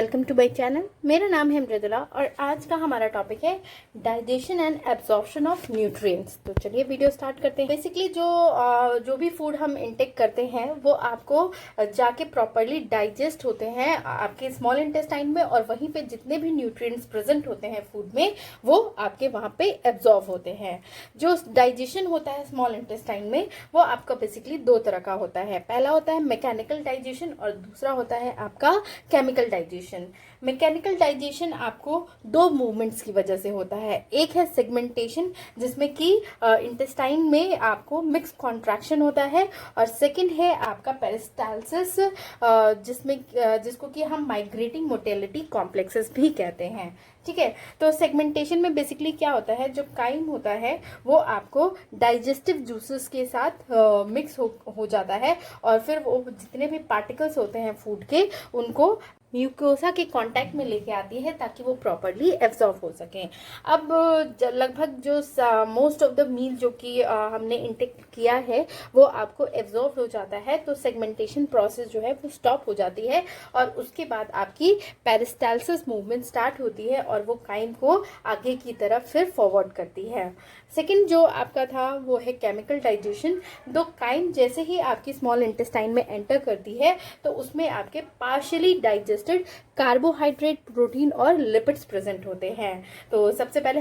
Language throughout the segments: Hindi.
Welcome to my channel. मेरा नाम है मृदुला और आज का हमारा टॉपिक है digestion and absorption of nutrients. तो चलिए वीडियो स्टार्ट करते हैं। बेसिकली जो भी फूड हम इनटेक करते हैं वो आपको जाके प्रॉपरली डाइजेस्ट होते हैं आपके स्मॉल इंटेस्टाइन में, और वहीं पे जितने भी न्यूट्रिएंट्स प्रेजेंट होते हैं फूड में वो आपके वहाँ पे एब्जॉर्ब होते हैं। जो डाइजेशन होता है स्मॉल इंटेस्टाइन में वो आपका बेसिकली दो तरह का होता है। पहला होता है मैकेनिकल डाइजेशन और दूसरा होता है आपका केमिकल डाइजेशन। मैकेनिकल डाइजेशन आपको दो मूवमेंट्स की वजह से होता है। एक है सेगमेंटेशन जिसमें कि इंटेस्टाइन में आपको मिक्स कॉन्ट्रैक्शन होता है, और सेकंड है आपका पेरिस्टालसिस जिसको कि हम माइग्रेटिंग मोटेलिटी कॉम्प्लेक्सेस भी कहते हैं। ठीक है, तो सेगमेंटेशन में बेसिकली क्या होता है, जो काइम होता है वो आपको डाइजेस्टिव जूसेस के साथ मिक्स हो जाता है, और फिर वो जितने भी पार्टिकल्स होते हैं फूड के उनको म्यूकोसा के कांटेक्ट में लेके आती है ताकि वो प्रॉपरली एब्जॉर्ब हो सकें। अब लगभग जो मोस्ट ऑफ द मील जो कि हमने इंटेक किया है वो आपको एब्जॉर्ब हो जाता है, तो सेगमेंटेशन प्रोसेस जो है वो स्टॉप हो जाती है और उसके बाद आपकी पेरिस्टालसिस मूवमेंट स्टार्ट होती है और वो काइम को आगे की तरफ फिर फॉरवर्ड करती है। सेकेंड जो आपका था वो है केमिकल डाइजेशन। दो काइम जैसे ही आपकी स्मॉल इंटेस्टाइन में एंटर करती है तो उसमें आपके पार्शियली डाइजेस्टेड कार्बोहाइड्रेट, प्रोटीन और लिपिड्स प्रेजेंट होते हैं। तो सबसे पहले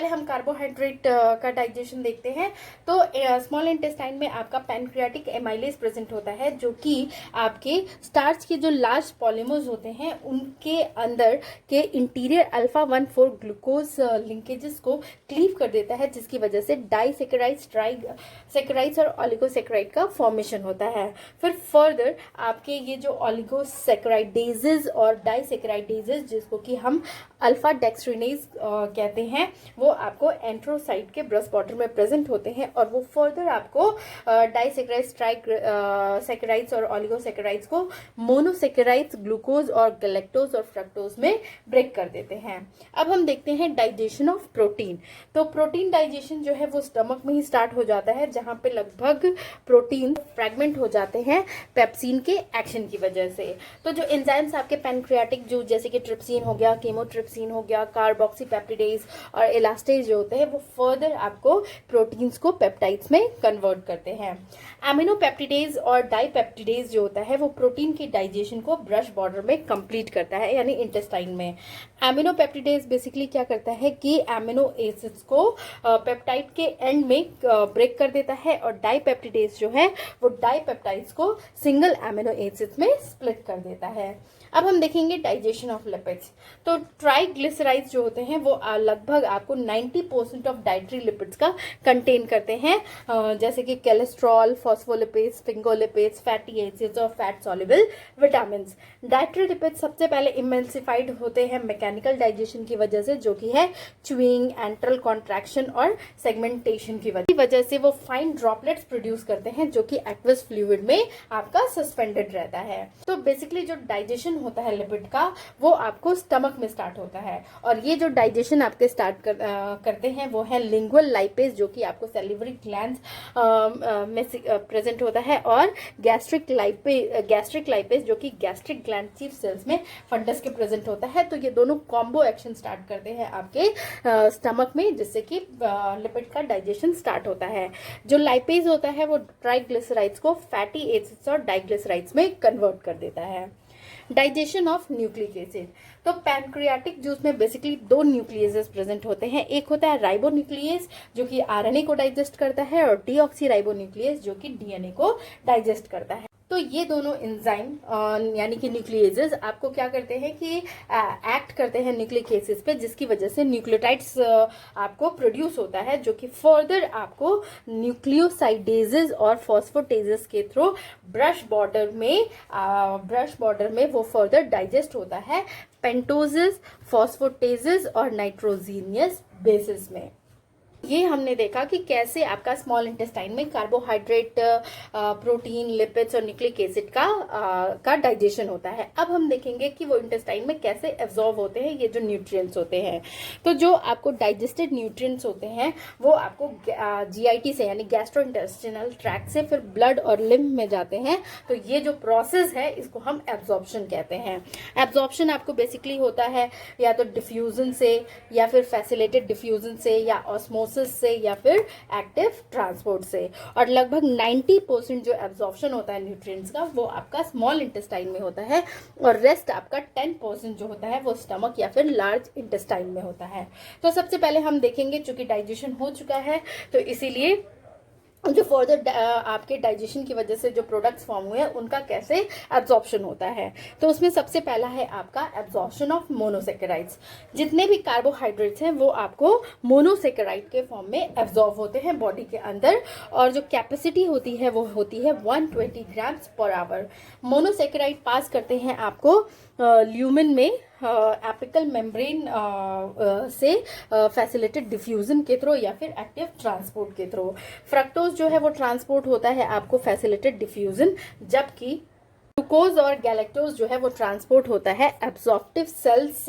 हम कार्बोहाइड्रेट का डाइजेशन देखते हैं। तो स्मॉल इंटेस्टाइन में आपका पैनक्रियाटिक एमाइलेज प्रेजेंट होता है जो कि आपके स्टार्च के जो लार्ज पॉलीमर्स होते हैं उनके अंदर के इंटीरियर अल्फा 1,4 ग्लूकोज लिंकेजेस को क्लीव कर देता है, जिसकी वजह से डाइसेकेराइड्स, ट्राइसेकेराइड्स और ऑलिगोसेकेराइड का फॉर्मेशन होता है। फिर फर्दर आपके ये जो ऑलिगोसेकेराइडेजेस और डाइसेकेराइडेजेस जिसको कि हम अल्फा डेक्स्ट्रिनेज कहते हैं वो आपको एंट्रोसाइट के ब्रस्ट बॉर्डर में प्रेजेंट होते हैं, और वो फर्दर आपको डाइसेकेराइड्स, ट्राइसेकेराइड्स और ऑलिगोसेकेराइड्स को मोनोसेकेराइड्स, ग्लूकोज और गैलेक्टोज और फ्रक्टोज में ब्रेक कर देते हैं। अब हम देखते हैं डाइजेशन ऑफ प्रोटीन। तो प्रोटीन डाइजेशन जो है वो स्टमक में ही स्टार्ट हो जाता है, जहां पे लगभग प्रोटीन फ्रेगमेंट हो जाते हैं पेप्सिन के एक्शन की वजह से। तो जो एंजाइम्स आपके पैनक्रियाटिक जो जैसे कि ट्रिप्सिन हो गया, कीमोट्रिप्सिन हो गया, कार्बोक्सीपेप्टिडेज और इलास्टेज जो होते हैं वो फर्दर आपको प्रोटीन्स को पेप्टाइड्स में कन्वर्ट करते हैं। एमिनोपेप्टिडेज और डाइपेप्टिडेज जो होता है वो प्रोटीन की डाइजेशन को ब्रश बॉर्डर में कंप्लीट करता है, यानी इंटेस्टाइन में। एमिनोपेप्टिडेज बेसिकली क्या करता है कि एमिनो एसिड्स को पेप्टाइड के एंड में ब्रेक कर देता है, और डाइपेप्टिडेज जो है वो डाइपेप्टाइड्स को सिंगल एमिनो एसिड्स में स्प्लिट कर देता है। अब हम देखेंगे डाइजेशन ऑफ लिपिड्स। तो ट्राइग्लिसराइड्स जो होते हैं वो लगभग आपको 90% ऑफ डाइटरी लिपिड्स का कंटेन करते हैं, जैसे कि cholesterol, phospholipids, sphingolipids, fatty acids और fat soluble vitamin. Dietary lipids सबसे पहले इमल्सिफाइड होते हैं मैकेनिकल डाइजेशन की वजह से, जो कि है च्यूइंग, एंट्रल कॉन्ट्रैक्शन और सेगमेंटेशन की वजह से वो फाइन ड्रॉपलेट्स प्रोड्यूस करते हैं जो कि एक्वस फ्लूइड में आपका सस्पेंडेड रहता है। तो बेसिकली जो डाइजेशन होता है लिपिड का वो आपको स्टमक में स्टार्ट होता है, और ये जो डाइजेशन आपके करते हैं वो है लिंगुअल लाइपेज जो कि आपको सैलिवरी ग्लैंड्स में प्रेजेंट होता है, और गैस्ट्रिक लाइपेज जो कि गैस्ट्रिक ग्लैंड चीफ सेल्स में फंडस के प्रेजेंट होता है। तो ये दोनों कॉम्बो एक्शन स्टार्ट करते हैं आपके स्टमक में, जिससे कि लिपिड का डाइजेशन स्टार्ट होता है। जो लाइपेज होता है वो ट्राइग्लिसराइड्स को फैटी एसिड्स और डाइग्लिसराइड्स में कन्वर्ट कर देता है। Digestion of nucleic acid. तो पैनक्रियाटिक जूस में बेसिकली दो न्यूक्लियसेस प्रेजेंट होते हैं। एक होता है राइबोन्यूक्लियस जो कि आरएनए को डाइजेस्ट करता है, और डीऑक्सीराइबोन्यूक्लियस जो कि डीएनए को डाइजेस्ट करता है। तो ये दोनों एंजाइम यानी कि न्यूक्लियसेस आपको क्या करते हैं कि एक्ट करते हैं न्यूक्लिक एसिड्स पे, जिसकी वजह से न्यूक्लियोटाइड्स आपको प्रोड्यूस होता है, जो कि फर्दर आपको न्यूक्लियोसाइडेजेस और फॉस्फोटेजेस के थ्रू ब्रश बॉर्डर में वो फर्दर डाइजेस्ट होता है पेंटोजेस, फॉस्फोटेजेस और नाइट्रोजीनियस बेसिस में। ये हमने देखा कि कैसे आपका स्मॉल इंटेस्टाइन में कार्बोहाइड्रेट, प्रोटीन, लिपिड्स और न्यूक्लिक एसिड का डाइजेशन होता है। अब हम देखेंगे कि वो इंटेस्टाइन में कैसे एब्जॉर्ब होते हैं ये जो न्यूट्रिएंट्स होते हैं। तो जो आपको डाइजेस्टेड न्यूट्रिएंट्स होते हैं वो आपको जीआईटी से यानी गैस्ट्रो इंटेस्टिनल ट्रैक्ट से फिर ब्लड और लिम्फ में जाते हैं। तो ये जो प्रोसेस है इसको हम एब्जॉर्प्शन कहते हैं। एब्जॉर्प्शन आपको बेसिकली होता है या तो डिफ्यूजन से या फिर फैसिलिटेटेड डिफ्यूजन से या ऑस्मोसिस से या फिर एक्टिव ट्रांसपोर्ट से। और लगभग 90% जो एब्जॉर्प्शन होता है न्यूट्रिएंट्स का वो आपका स्मॉल इंटेस्टाइन में होता है और रेस्ट आपका 10% जो होता है वो स्टमक या फिर लार्ज इंटेस्टाइन में होता है। तो सबसे पहले हम देखेंगे, चूंकि डाइजेशन हो चुका है तो इसीलिए जो फर्दर आपके डाइजेशन की वजह से जो प्रोडक्ट्स फॉर्म हुए हैं उनका कैसे एब्जॉर्प्शन होता है। तो उसमें सबसे पहला है आपका एब्जॉर्प्शन ऑफ मोनोसेकेराइड्स। जितने भी कार्बोहाइड्रेट्स हैं वो आपको मोनोसेकेराइड के फॉर्म में एब्जॉर्ब होते हैं बॉडी के अंदर, और जो कैपेसिटी होती है वो होती है 120 ग्राम्स पर आवर। मोनोसेकेराइड पास करते हैं आपको ल्यूमेन में एपिकल मेम्ब्रेन से फैसिलिटेड डिफ्यूजन के थ्रू या फिर एक्टिव ट्रांसपोर्ट के थ्रू। फ्रक्टोज जो है वो ट्रांसपोर्ट होता है आपको फैसिलिटेड डिफ्यूजन, जबकि ग्लूकोज और गैलेक्टोज जो है वो ट्रांसपोर्ट होता है एब्जॉर्प्टिव सेल्स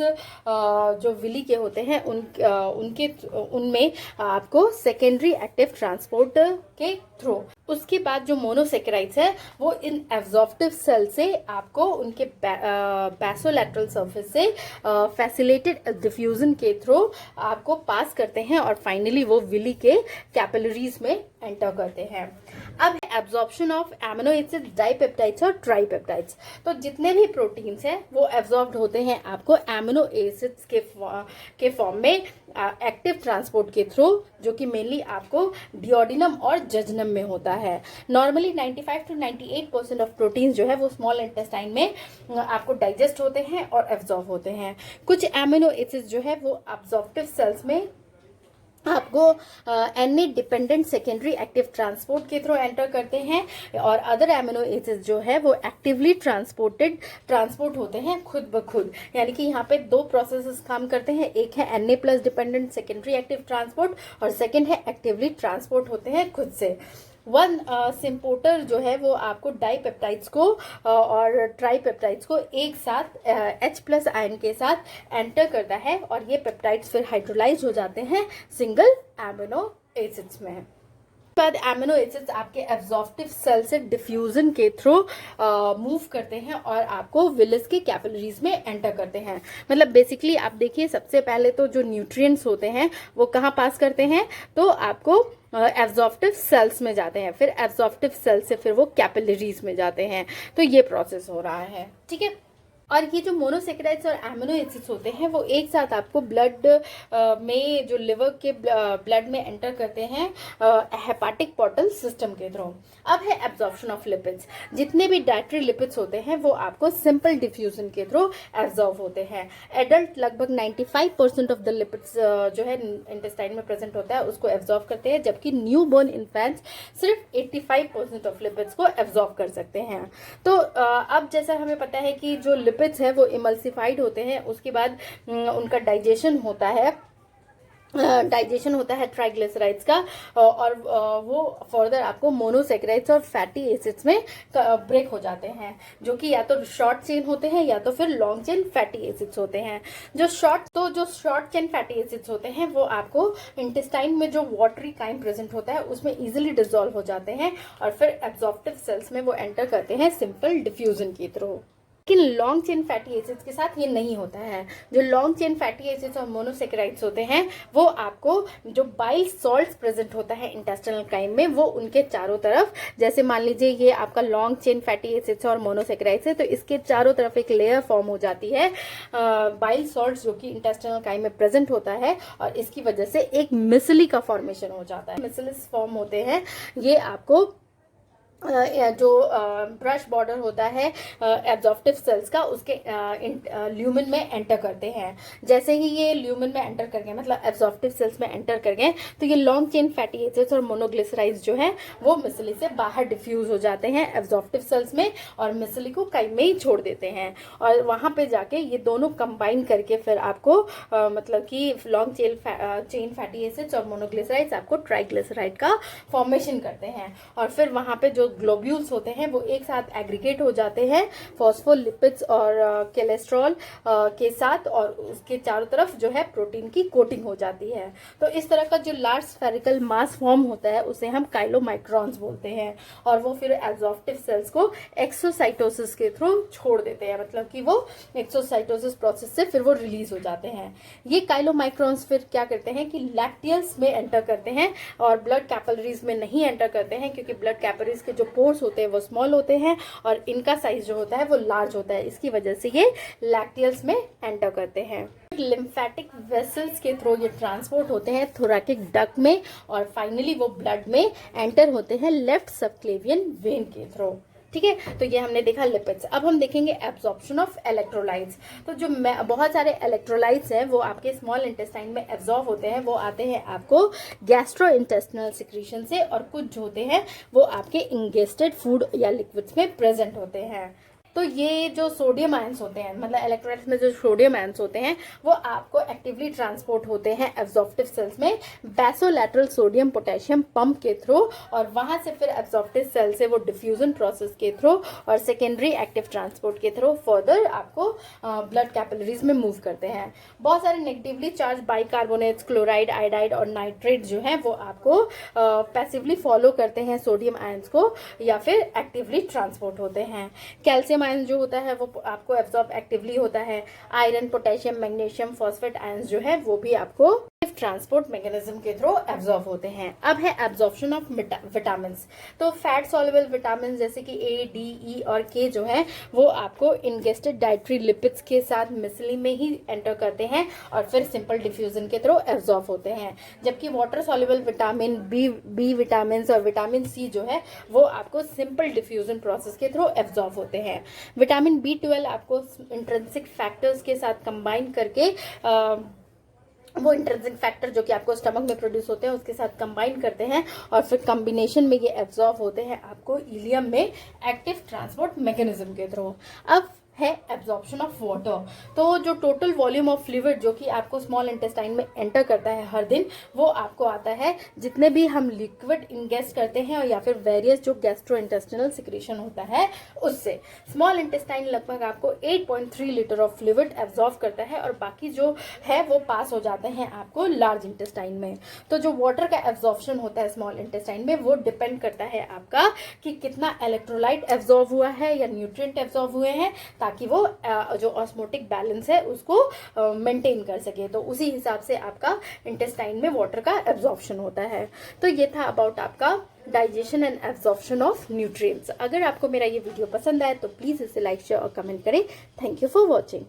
जो विली के होते हैं उनमें आपको सेकेंडरी एक्टिव ट्रांसपोर्ट के थ्रू। उसके बाद जो मोनोसेकेराइड्स है वो इन एब्जॉर्प्टिव सेल से आपको उनके बैसोलैटरल सरफेस से फैसिलिटेटेड डिफ्यूजन के थ्रू आपको पास करते हैं और फाइनली वो विली के कैपिलरीज में एंटर करते हैं। अब absorption of amino acid, dipeptides और ट्राइपेप्टाइड्स। तो जितने भी प्रोटीन्स हैं वो एब्जॉर्ब्ड होते हैं आपको एमिनो एसिड्स के फॉर्म में एक्टिव ट्रांसपोर्ट के थ्रू, जो कि मेनली आपको डिओडिनम और जजनम में होता है। नॉर्मली 95 to 98% ऑफ प्रोटीन्स जो है वो स्मॉल इंटेस्टाइन में आपको डाइजेस्ट होते हैं और एब्जॉर्ब होते हैं। कुछ एमिनो एसिड्स जो है वो एब्जॉर्प्टिव सेल्स में आपको NA dependent secondary active transport के थ्रू एंटर करते हैं, और अदर एमिनो एसिड्स जो है वो एक्टिवली ट्रांसपोर्ट होते हैं खुद ब खुद। यानी कि यहाँ पे दो प्रोसेसेस काम करते हैं, एक है NA plus dependent secondary active transport और सेकेंड है एक्टिवली ट्रांसपोर्ट होते हैं खुद से। वन सिम्पोर्टर जो है वो आपको डाइपेप्टाइड्स को और ट्राइपेप्टाइड्स को एक साथ H+ आयन के साथ एंटर करता है और ये पेप्टाइड्स फिर हाइड्रोलाइज हो जाते हैं सिंगल एमिनो एसिड्स में। बाद एमिनो एसिड्स आपके एब्जॉर्प्टिव सेल से डिफ्यूजन के थ्रू मूव करते हैं और आपको विलिस के कैपिलरीज में एंटर करते हैं। मतलब बेसिकली आप देखिए, सबसे पहले तो जो न्यूट्रिएंट्स होते हैं वो कहाँ पास करते हैं, तो आपको एब्जॉर्प्टिव सेल्स में जाते हैं, फिर एब्जॉर्प्टिव सेल से फिर वो कैपिलरीज में जाते हैं। तो ये प्रोसेस हो रहा है, ठीक है। और ये जो मोनोसेकेराइड्स और एमिनो एसिड्स होते हैं वो एक साथ आपको ब्लड में, जो लिवर के ब्लड में एंटर करते हैं हेपाटिक पोर्टल सिस्टम के थ्रू। अब है एब्जॉर्प्शन ऑफ लिपिड्स। जितने भी डाइटरी लिपिड्स होते हैं वो आपको सिंपल डिफ्यूजन के थ्रू एब्जॉर्ब होते हैं। एडल्ट लगभग 95% ऑफ द लिपिड्स जो है इंटेस्टाइन में प्रेजेंट होता है उसको एब्जॉर्ब करते हैं, जबकि न्यू बॉर्न इन्फेंट्स सिर्फ 85% ऑफ लिपिड्स को एब्जॉर्ब कर सकते हैं। तो अब जैसा हमें पता है कि जो लिपिड्स है वो इमल्सिफाइड होते हैं, उसके बाद उनका डाइजेशन होता है ट्राइग्लिसराइड्स का, और वो फर्दर आपको मोनोसेकेराइड्स और फैटी एसिड्स में ब्रेक हो जाते हैं, जो कि या तो शॉर्ट चेन होते हैं या तो फिर लॉन्ग चेन फैटी एसिड्स होते हैं। जो शॉर्ट चेन फैटी एसिड्स होते हैं वो आपको इंटेस्टाइन में जो वाटरी काइम प्रेजेंट होता है उसमें इजीली डिसॉल्व हो जाते हैं और फिर एब्जॉर्प्टिव सेल्स में वो एंटर करते हैं सिंपल डिफ्यूजन के थ्रू। लेकिन लॉन्ग चेन फैटी एसिड्स के साथ ये नहीं होता है। जो लॉन्ग चेन फैटी एसिड्स और मोनोसेकेराइड्स होते हैं वो आपको जो बाइल सॉल्ट्स प्रेजेंट होता है इंटेस्टिनल काइम में वो उनके चारों तरफ, जैसे मान लीजिए ये आपका लॉन्ग चेन फैटी एसिड्स और मोनोसेकेराइड्स है तो इसके चारों तरफ एक लेयर फॉर्म हो जाती है बाइल सॉल्ट्स जो कि इंटेस्टिनल काइम में प्रेजेंट होता है, और इसकी वजह से एक मिसली का फॉर्मेशन हो जाता है। मिसलिस फॉर्म होते हैं, ये आपको जो ब्रश बॉर्डर होता है एब्जॉर्प्टिव सेल्स का, उसके ल्यूमन में एंटर करते हैं। जैसे ही ये ल्यूमन में एंटर कर गए, मतलब एब्जॉर्प्टिव सेल्स में एंटर कर गए, तो ये लॉन्ग चेन फैटी एसिड्स और मोनोग्लिसराइड्स जो है वो मिसली से बाहर डिफ्यूज हो जाते हैं एब्जॉर्प्टिव सेल्स में, और मिसली को कहीं में ही छोड़ देते हैं। और वहाँ पे जाके ये दोनों कंबाइन करके फिर आपको मतलब कि लॉन्ग चेन फैटी एसिड्स और मोनोग्लिसराइड्स आपको ट्राइग्लिसराइड का फॉर्मेशन करते हैं। और फिर वहाँ पे जो ग्लोब्यूल्स होते हैं वो एक साथ एग्रीगेट हो जाते हैं फॉस्फोलिपिड्स और कोलेस्ट्रॉल के साथ, और उसके चारों तरफ जो है प्रोटीन की कोटिंग हो जाती है। तो इस तरह का जो लार्ज स्फेरिकल मास फॉर्म होता है उसे हम काइलोमाइक्रॉन्स बोलते हैं, और वो फिर एब्जॉर्प्टिव सेल्स को एक्सोसाइटोसिस के थ्रू छोड़ देते हैं, मतलब कि वो एक्सोसाइटोसिस प्रोसेस से फिर वो रिलीज हो जाते हैं। ये काइलोमाइक्रॉन्स फिर क्या करते हैं कि लैक्टियल्स में एंटर करते हैं और ब्लड कैपिलरीज में नहीं एंटर करते हैं, क्योंकि ब्लड कैपिलरीज के जो पोर्स होते हैं वो स्मॉल होते हैं और इनका साइज जो होता है वो लार्ज होता है। इसकी वजह से ये लैक्टियल्स में एंटर करते हैं। लिम्फेटिक वेसल्स के थ्रू ये ट्रांसपोर्ट होते हैं थोरैकिक डक्ट में, और फाइनली वो ब्लड में एंटर होते हैं लेफ्ट सबक्लेवियन वेन के थ्रू। ठीक है, तो ये हमने देखा लिपिड्स। अब हम देखेंगे एब्जॉर्प्शन ऑफ इलेक्ट्रोलाइट्स। तो जो बहुत सारे इलेक्ट्रोलाइट्स हैं वो आपके स्मॉल इंटेस्टाइन में एब्जॉर्ब होते हैं, वो आते हैं आपको गैस्ट्रो इंटेस्टिनल सिक्रीशन से, और कुछ जो होते हैं वो आपके इंगेस्टेड फूड या लिक्विड्स में प्रेजेंट होते हैं। तो ये जो सोडियम आयंस होते हैं, मतलब इलेक्ट्रोलाइट्स में जो सोडियम आयंस होते हैं वो आपको एक्टिवली ट्रांसपोर्ट होते हैं एब्जॉर्प्टिव सेल्स में बेसोलैटरल सोडियम पोटेशियम पंप के थ्रू, और वहां से फिर एब्जॉर्प्टिव सेल से वो डिफ्यूजन प्रोसेस के थ्रू और सेकेंडरी एक्टिव ट्रांसपोर्ट के थ्रू फर्दर आपको ब्लड कैपिलरीज में मूव करते हैं। बहुत सारे negatively charge bicarbonates, chloride, iodide और नाइट्रेट जो है वो आपको पैसिवली फॉलो करते हैं सोडियम आयंस को, या फिर एक्टिवली ट्रांसपोर्ट होते हैं। कैल्शियम आयन जो होता है वो आपको एब्जॉर्ब एक्टिवली होता है। Iron, potassium, magnesium, phosphate ions जो है वो भी आपको ट्रांसपोर्ट मैकेनिज्म के थ्रू एब्जॉर्ब होते हैं। अब है एब्जॉर्प्शन ऑफ विटामिन। तो फैट सॉल्युबल विटामिन जैसे कि ए, डी, ई और के जो है वो आपको इंगेस्टेड डाइटरी लिपिड्स के साथ मिसली में ही एंटर करते हैं और फिर सिंपल डिफ्यूजन के थ्रू एब्जॉर्ब होते हैं। जबकि water soluble vitamin B vitamin और विटामिन सी जो है वो आपको सिंपल डिफ्यूजन प्रोसेस के थ्रू एब्जॉर्ब होते हैं। विटामिन B12 आपको इंट्रिंसिक फैक्टर्स के साथ कंबाइन करके वो इंट्रिंसिक फैक्टर जो कि आपको स्टमक में प्रोड्यूस होते हैं उसके साथ कंबाइन करते हैं, और फिर कॉम्बिनेशन में ये एब्जॉर्ब होते हैं आपको इलियम में एक्टिव ट्रांसपोर्ट मैकेनिज्म के थ्रू। अब है एब्जॉर्प्शन ऑफ वाटर। तो जो टोटल वॉल्यूम ऑफ फ्लूइड जो कि आपको स्मॉल इंटेस्टाइन में एंटर करता है हर दिन, वो आपको आता है जितने भी हम लिक्विड इंगेस्ट करते हैं और या फिर वेरियस जो गैस्ट्रो इंटेस्टिनल सिक्रीशन होता है उससे। स्मॉल इंटेस्टाइन लगभग आपको 8.3 लीटर ऑफ फ्लूइड एब्जॉर्ब करता है, और बाकी जो है वो पास हो जाते हैं आपको लार्ज इंटेस्टाइन में। तो जो वाटर का एब्जॉर्प्शन होता है स्मॉल इंटेस्टाइन में वो डिपेंड करता है आपका कि कितना इलेक्ट्रोलाइट एब्जॉर्ब हुआ है या न्यूट्रिएंट एब्जॉर्ब हुए हैं, ताकि वो जो ऑस्मोटिक बैलेंस है उसको मेंटेन कर सके। तो उसी हिसाब से आपका इंटेस्टाइन में वाटर का एब्जॉर्प्शन होता है। तो ये था अबाउट आपका digestion and absorption of nutrients. अगर आपको मेरा ये वीडियो पसंद आए तो प्लीज़ इसे लाइक, शेयर और कमेंट करें। Thank you for watching.